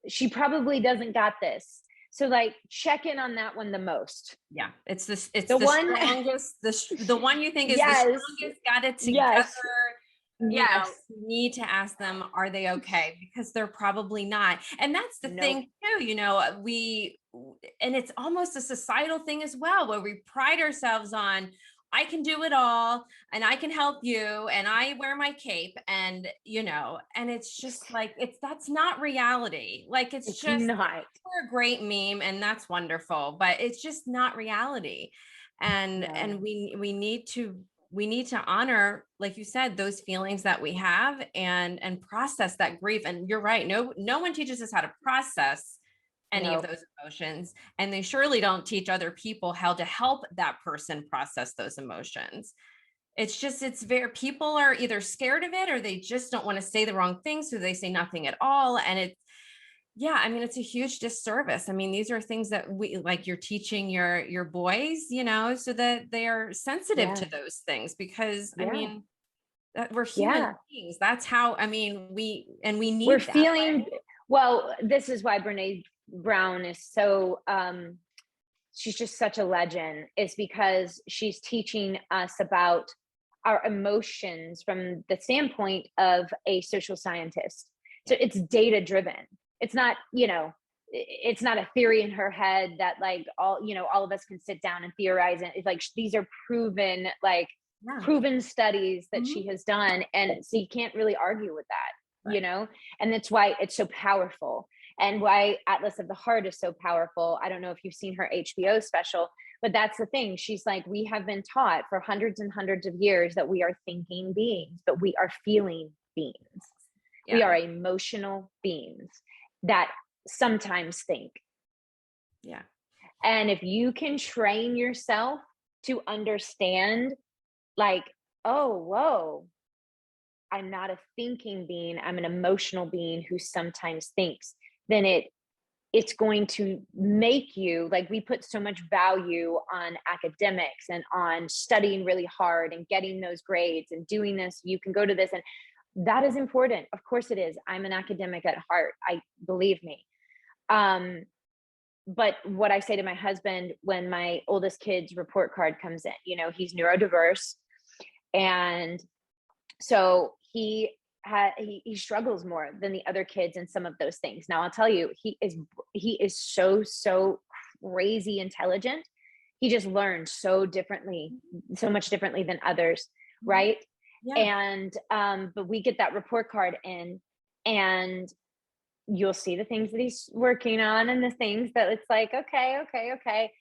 she probably doesn't got this. So like, check in on that one the most. Yeah. It's the one, strongest, the one you think is the strongest, got it together. You know, you need to ask them, are they okay? Because they're probably not. And that's the thing too, you know, and it's almost a societal thing as well, where we pride ourselves on, I can do it all, and I can help you, and I wear my cape, and, you know, and it's just like, that's not reality. Like, it's just not. we're a great meme, and that's wonderful, but it's just not reality. And we need to honor, like you said, those feelings that we have, and process that grief. And you're right. No one teaches us how to process any of those emotions. And they surely don't teach other people how to help that person process those emotions. People are either scared of it, or they just don't want to say the wrong thing. So they say nothing at all. And I mean, it's a huge disservice. I mean, these are things that you're teaching your boys, you know, so that they are sensitive to those things, because I mean, we're human beings. That's how, I mean, we need we're that, feeling, right? Well, this is why Brene Brown is so, she's just such a legend, is because she's teaching us about our emotions from the standpoint of a social scientist. So Yeah. it's data driven. It's not, it's not a theory in her head that like all of us can sit down and theorize. And it's like these are proven, like Yeah. proven studies that Mhm. she has done. And so you can't really argue with that, Right. and that's why it's so powerful, and why Atlas of the Heart is so powerful. I don't know if you've seen her HBO special, but that's the thing. She's like, we have been taught for hundreds and hundreds of years that we are thinking beings, but we are feeling beings. We Yeah. are emotional beings that sometimes think. Yeah. And if you can train yourself to understand, like, oh, whoa, I'm not a thinking being, I'm an emotional being who sometimes thinks, then it's going to make you, like, we put so much value on academics and on studying really hard and getting those grades and doing this, you can go to this, and that is important, of course it is. I'm an academic at heart, I believe me. But what I say to my husband when my oldest kid's report card comes in, he's neurodiverse, and so he struggles more than the other kids in some of those things. Now I'll tell you, he is so crazy intelligent. He just learns so much differently than others, Mhm. right? Yeah. And but we get that report card in, and you'll see the things that he's working on and the things that it's like, okay.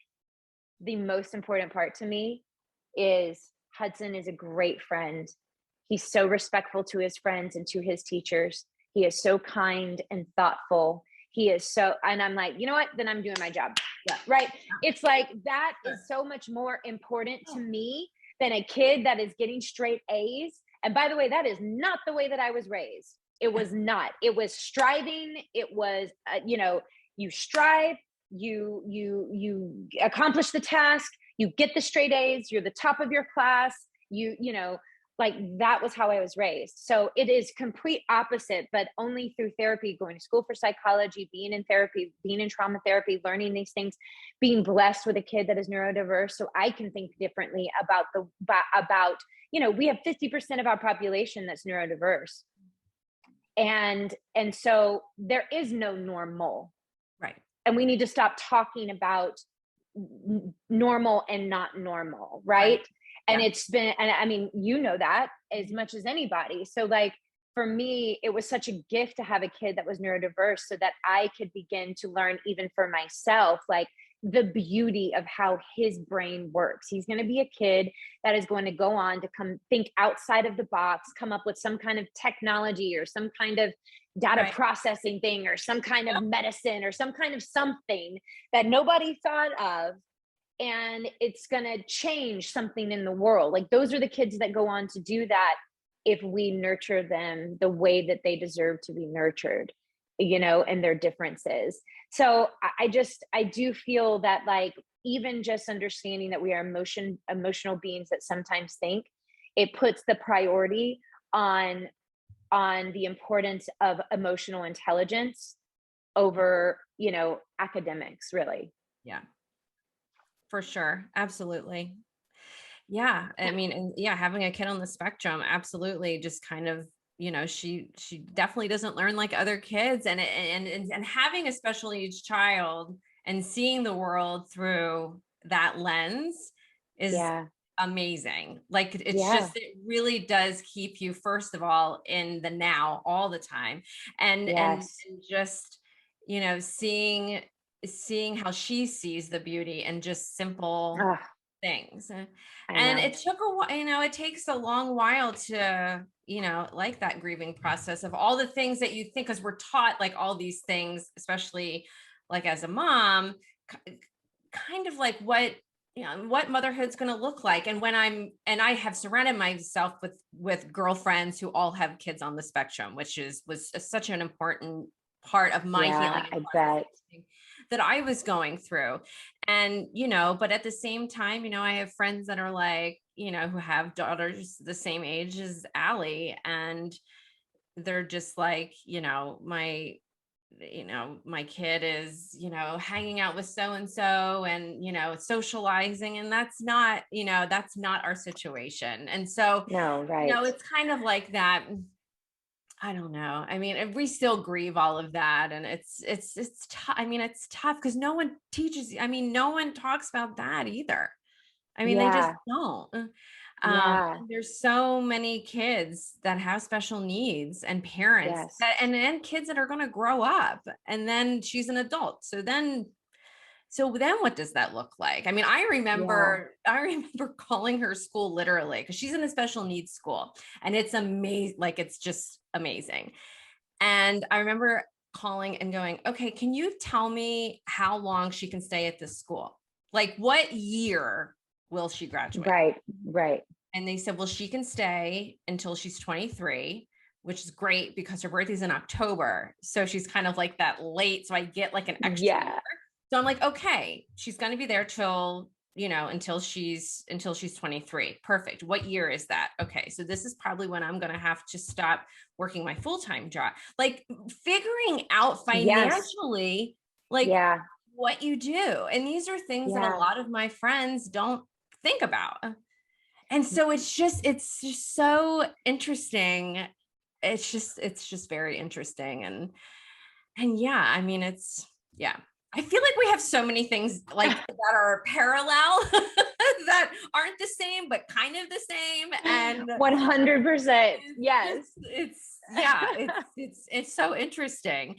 The most important part to me is Hudson is a great friend. He's so respectful to his friends and to his teachers. He is so kind and thoughtful. He is so, and I'm like, you know what? Then I'm doing my job. Yeah. Right. It's like that Sure. is so much more important to Yeah. me than a kid that is getting straight A's. And by the way, that is not the way that I was raised. It was not. It was striving. It was, you strive, you accomplish the task, you get the straight A's, you're the top of your class, like that was how I was raised. So it is complete opposite, but only through therapy, going to school for psychology, being in therapy, being in trauma therapy, learning these things, being blessed with a kid that is neurodiverse, so I can think differently about we have 50% of our population that's neurodiverse, and so there is no normal, Right. and we need to stop talking about normal and not normal, Right. right? And Yeah. it's been, and I mean, that as much as anybody. So, like, for me, it was such a gift to have a kid that was neurodiverse so that I could begin to learn, even for myself, like the beauty of how his brain works. He's going to be a kid that is going to go on to come think outside of the box, come up with some kind of technology or some kind of data Right. processing thing or some kind of medicine or some kind of something that nobody thought of, and it's going to change something in the world. Like, those are the kids that go on to do that if we nurture them the way that they deserve to be nurtured, and their differences. So I do feel that, like, even just understanding that we are emotional beings that sometimes think, it puts the priority on the importance of emotional intelligence over, academics, really. Yeah. For sure. Absolutely. Yeah. I mean, and yeah, having a kid on the spectrum, absolutely, just kind of, she definitely doesn't learn like other kids, and having a special needs child and seeing the world through that lens is Yeah. amazing. Like, it's Yeah. just, it really does keep you, first of all, in the now all the time, Yes. and just, seeing how she sees the beauty and just simple Ugh, things. I And know. it took a while, it takes a long while to, like that grieving process of all the things that you think, because we're taught like all these things, especially like as a mom, kind of like what motherhood's going to look like. And I have surrounded myself with girlfriends who all have kids on the spectrum, which was such an important part of my Yeah, healing and I bet. processing that I was going through. And, but at the same time, I have friends that are like, who have daughters the same age as Allie. And they're just like, my my kid is, hanging out with so and so and, socializing, and that's not our situation. And so, No, right. it's kind of like that. I don't know. I mean, we still grieve all of that, and it's tough. I mean, it's tough because no one teaches. I mean, no one talks about that either. I mean, they just Yeah. don't. Yeah. There's so many kids that have special needs, and parents Yes. that, and then kids that are going to grow up, and then she's an adult. So then what does that look like? I mean, I Yeah. remember, I remember calling her school literally because she's in a special needs school, and it's amazing. Like, it's just amazing. And I remember calling and going, okay, can you tell me how long she can stay at this school? Like, what year will she graduate? Right. Right. And they said, well, she can stay until she's 23, which is great because her birthday's in October. So she's kind of like that late. So I get like an extra year. Yeah. So I'm like, okay, she's going to be there till, until she's 23. Perfect. What year is that? Okay. So this is probably when I'm going to have to stop working my full-time job. Like, figuring out Yes. financially, like, Yeah. what you do. And these are things that a Yeah. lot of my friends don't think about. And so it's just so interesting. It's just very interesting. And yeah, I mean, yeah. I feel like we have so many things like that are parallel that aren't the same, but kind of the same. And 100%. Yes. yeah, it's so interesting.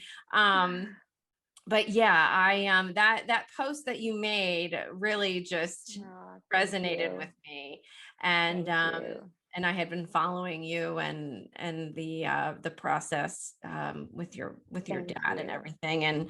But yeah, that post that you made really just Oh, thank resonated with you. me. And Thank you. and I had been following you and the process with your Thank dad and you. everything.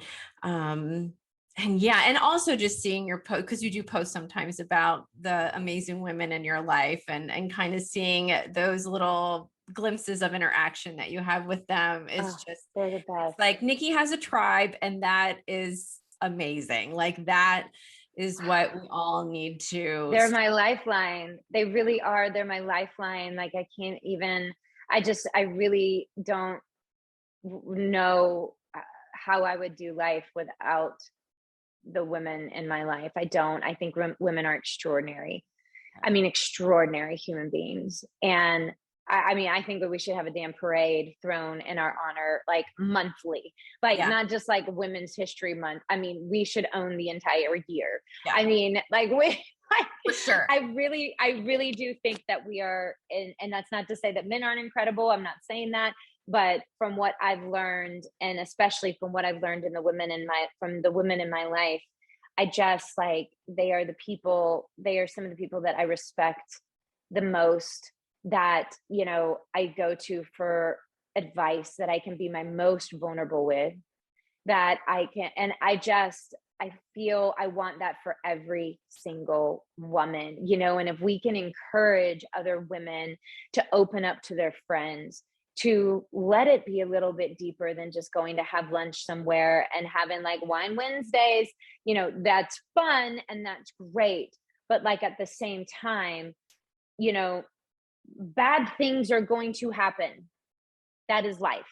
And yeah, and also just seeing your post, because you do post sometimes about the amazing women in your life, and kind of seeing those little glimpses of interaction that you have with them is Oh, just, they're the it's best. like Nikki has a tribe, and that is amazing. Like, that is what we all need to. They're my lifeline. They really are. They're my lifeline. Like, I can't even, I really don't know how I would do life without the women in my life. I don't. I think women are extraordinary. I mean, extraordinary human beings. And I mean, I think that we should have a damn parade thrown in our honor, like, monthly, like, Yeah, not just like Women's History Month. I mean, we should own the entire year. yeah, I mean, like, we, for sure. I really do think that we are, and that's not to say that men aren't incredible. I'm not saying that, but from what I've learned, and especially from what I've learned from the women in my life, I just, like, they are some of the people that I respect the most, that, I go to for advice, that I can be my most vulnerable with, that I can, and I feel I want that for every single woman, and if we can encourage other women to open up to their friends, to let it be a little bit deeper than just going to have lunch somewhere and having like wine Wednesdays, that's fun and that's great. But, like, at the same time, you know, bad things are going to happen. That is life.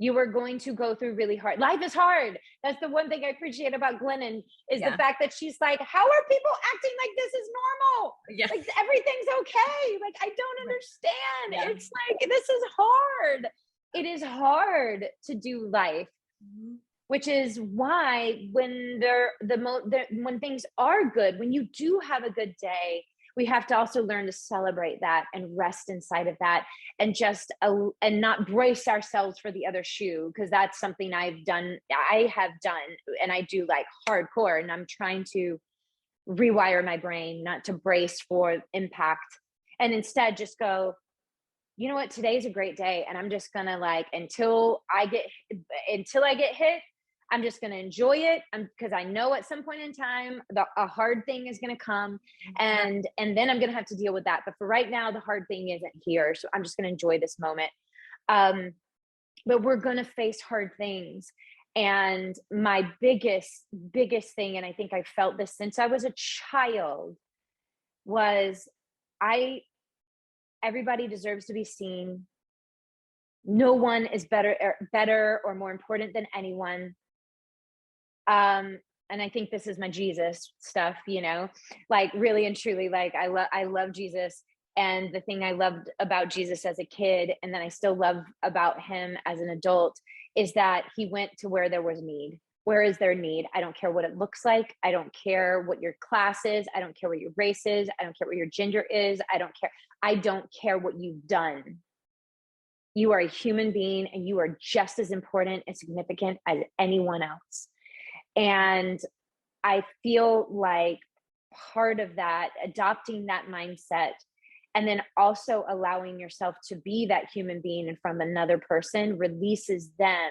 You are going to go through really hard. Life is hard. That's the one thing I appreciate about Glennon, is the Yeah, fact that she's like, how are people acting like this is normal? yeah, Like, everything's okay. Like, I don't yeah. understand. It's like, this is hard. It is hard to do life, Mhm. which is why when when things are good, when you do have a good day, we have to also learn to celebrate that and rest inside of that, and just and not brace ourselves for the other shoe, because that's something I have done, and I do, like, hardcore, and I'm trying to rewire my brain not to brace for impact, and instead just go, you know what, today's a great day, and I'm just gonna, like, until I get hit, I'm just gonna enjoy it, because I know at some point in time a hard thing is gonna come, and then I'm gonna have to deal with that. But for right now, the hard thing isn't here, so I'm just gonna enjoy this moment. Um, but we're gonna face hard things, and my biggest thing, and I think I felt this since I was a child, was I everybody deserves to be seen. No one is better or more important than anyone. And I think this is my Jesus stuff, like really and truly, like I love Jesus. And the thing I loved about Jesus as a kid, and then I still love about him as an adult, is that he went to where there was need. Where is there need? I don't care what it looks like. I don't care what your class is. I don't care what your race is. I don't care what your gender is. I don't care. I don't care what you've done. You are a human being, and you are just as important and significant as anyone else. And I feel like part of that, adopting that mindset, and then also allowing yourself to be that human being in front of another person, releases them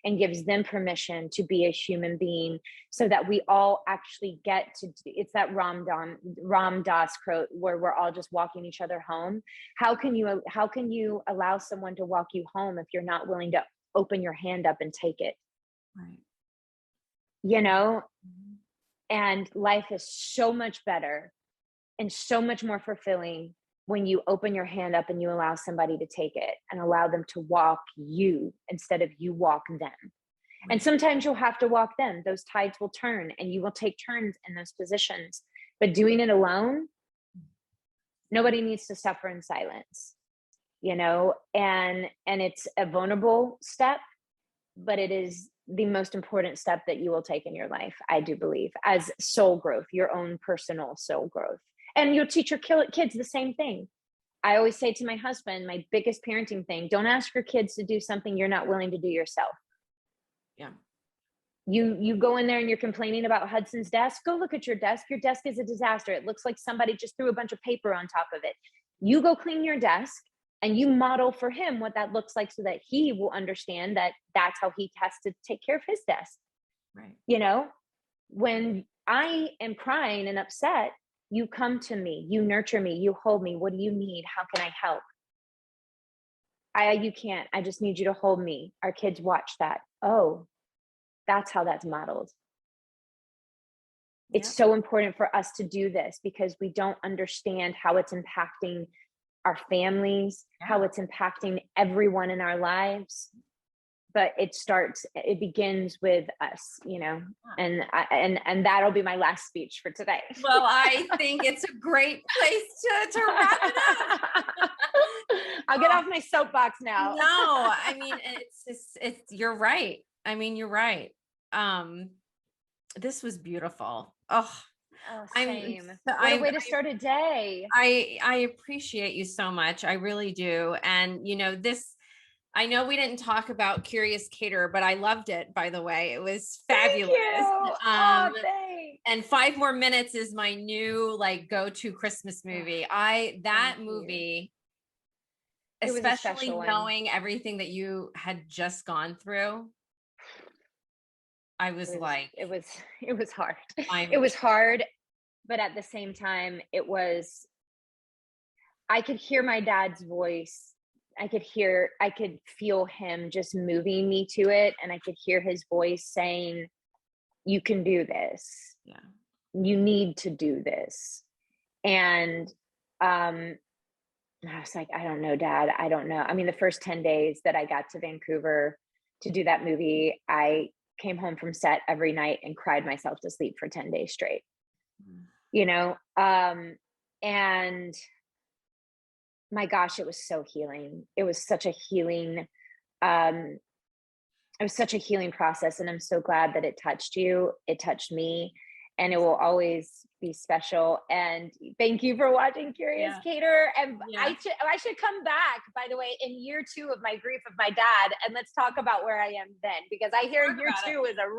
and gives them permission to be a human being, so that we all actually get to, it's that Ram Dass quote where we're all just walking each other home. How can you allow someone to walk you home if you're not willing to open your hand up and take it? Right. And life is so much better and so much more fulfilling when you open your hand up and you allow somebody to take it and allow them to walk you instead of you walk them. Right. And sometimes you'll have to walk them. Those tides will turn and you will take turns in those positions. But doing it alone, nobody needs to suffer in silence, and it's a vulnerable step, but it is the most important step that you will take in your life, I do believe, as soul growth, your own personal soul growth. And you'll teach your kids the same thing. I always say to my husband, my biggest parenting thing, don't ask your kids to do something you're not willing to do yourself. Yeah. You go in there and you're complaining about Hudson's desk. Go look at your desk. Your desk is a disaster. It looks like somebody just threw a bunch of paper on top of it. You go clean your desk and you model for him what that looks like, so that he will understand that that's how he has to take care of his desk. Right. When I am crying and upset, you come to me, you nurture me, you hold me. What do you need? How can I help? You can't. I just need you to hold me. Our kids watch that. Oh, that's how that's modeled. Yep. It's so important for us to do this because we don't understand how it's impacting our families, how it's impacting everyone in our lives. But it begins with us, and that'll be my last speech for today. Well, I think it's a great place to wrap it up. I'll get off my soapbox now. No, I mean, you're right. I mean, you're right. This was beautiful. Same. What a way to start a day. I appreciate you so much. I really do. And I know we didn't talk about Curious Caterer, but I loved it, by the way. It was fabulous. Thank you. Thanks. And 5 More Minutes is my new go-to Christmas movie. That movie, especially knowing everything that you had just gone through, I was it was hard. It was hard, but at the same time, I could hear my dad's voice. I could feel him just moving me to it. And I could hear his voice saying, you can do this. Yeah. You need to do this. And I was like, I don't know, Dad. I don't know. I mean, the first 10 days that I got to Vancouver to do that movie, I came home from set every night and cried myself to sleep for 10 days straight. And my gosh, it was so healing. It was such a healing, process. And I'm so glad that it touched you. It touched me, and it will always be special. And thank you for watching Curious Caterer. And I should come back, by the way, in year 2 of my grief of my dad, and let's talk about where I am then, because I hear year 2 is a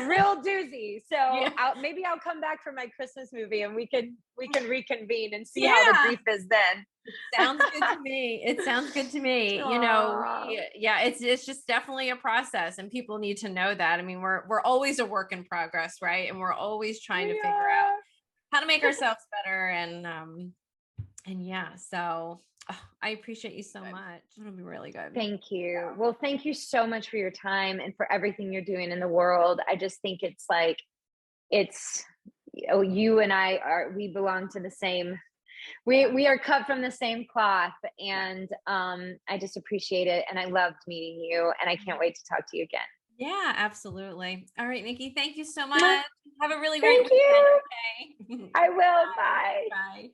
real doozy. So maybe I'll come back for my Christmas movie, and we can reconvene and see how the grief is then. Sounds good to me. It sounds good to me. It's just definitely a process, and people need to know that. I mean, we're always a work in progress, right? And we're always trying to figure out how to make ourselves better. So I appreciate you so much. It'll be really good. Thank you. Well, thank you so much for your time and for everything you're doing in the world. I just think you and I we belong to the same We are cut from the same cloth, and I just appreciate it, and I loved meeting you, and I can't wait to talk to you again. Yeah, absolutely. All right, Nikki, thank you so Mwah. much. Have a really great Thank weekend. you. Okay. I will. Bye. Bye.